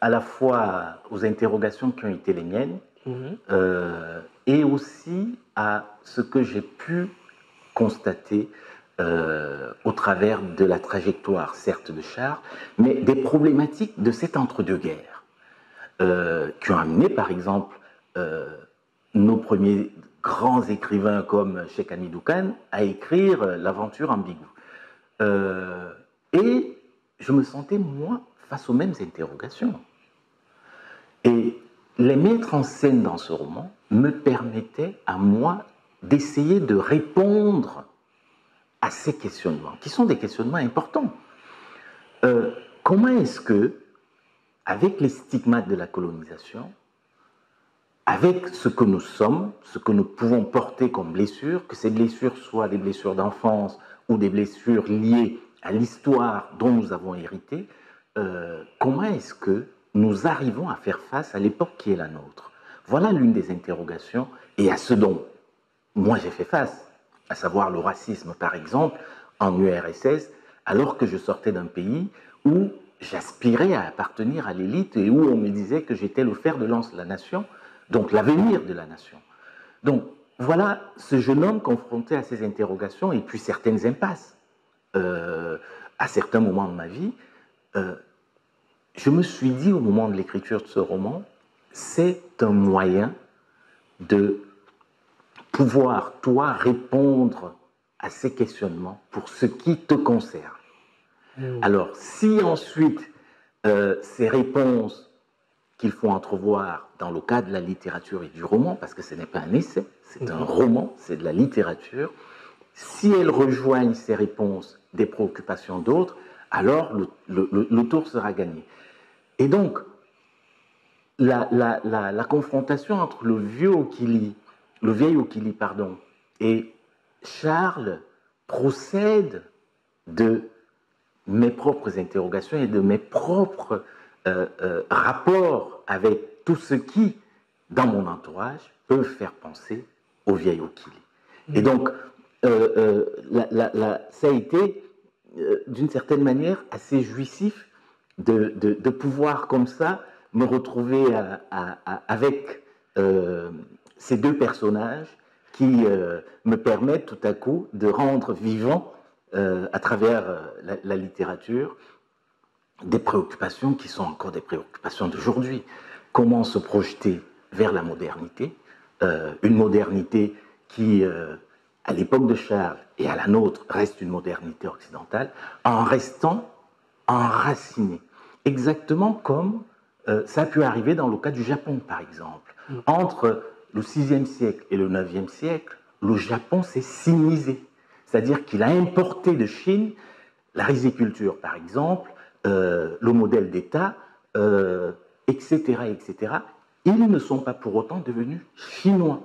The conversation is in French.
à la fois aux interrogations qui ont été les miennes Mhm. et aussi à ce que j'ai pu constater au travers de la trajectoire, certes de Charles, mais des problématiques de cet entre-deux-guerres qui ont amené, par exemple, nos premiers grands écrivains comme Cheikh Hamidou Kane à écrire L'aventure ambiguë. Et je me sentais, moi, face aux mêmes interrogations. Et les mettre en scène dans ce roman me permettait à moi d'essayer de répondre à ces questionnements, qui sont des questionnements importants. Comment est-ce que, avec les stigmates de la colonisation, avec ce que nous sommes, ce que nous pouvons porter comme blessures, que ces blessures soient des blessures d'enfance ou des blessures liées à l'histoire dont nous avons hérité, comment est-ce que nous arrivons à faire face à l'époque qui est la nôtre? Voilà l'une des interrogations et à ce dont moi j'ai fait face, à savoir le racisme par exemple en URSS, alors que je sortais d'un pays où j'aspirais à appartenir à l'élite et où on me disait que j'étais le fer de lance de la nation, donc l'avenir de la nation. Donc voilà ce jeune homme confronté à ces interrogations et puis certaines impasses à certains moments de ma vie. Je me suis dit au moment de l'écriture de ce roman, c'est un moyen de pouvoir, toi, répondre à ces questionnements pour ce qui te concerne. Alors, si ensuite, ces réponses qu'il faut entrevoir dans le cas de la littérature et du roman, parce que ce n'est pas un essai, c'est un roman, c'est de la littérature, si elles rejoignent ces réponses des préoccupations d'autres, alors le tour sera gagné. Et donc, la confrontation entre le vieil Okili, pardon, et Charles procède de mes propres interrogations et de mes propres rapports avec tout ce qui, dans mon entourage, peut faire penser au vieil Okili. Et donc, ça a été, d'une certaine manière, assez jouissif de pouvoir, comme ça, me retrouver avec ces deux personnages qui me permettent tout à coup de rendre vivant, à travers la littérature, des préoccupations qui sont encore des préoccupations d'aujourd'hui. Comment se projeter vers la modernité, une modernité qui, à l'époque de Charles et à la nôtre, reste une modernité occidentale, en restant enraciné. Exactement comme ça a pu arriver dans le cas du Japon, par exemple. Entre le VIe siècle et le IXe siècle, le Japon s'est sinisé. C'est-à-dire qu'il a importé de Chine la riziculture, par exemple, le modèle d'État, etc., etc. Ils ne sont pas pour autant devenus chinois.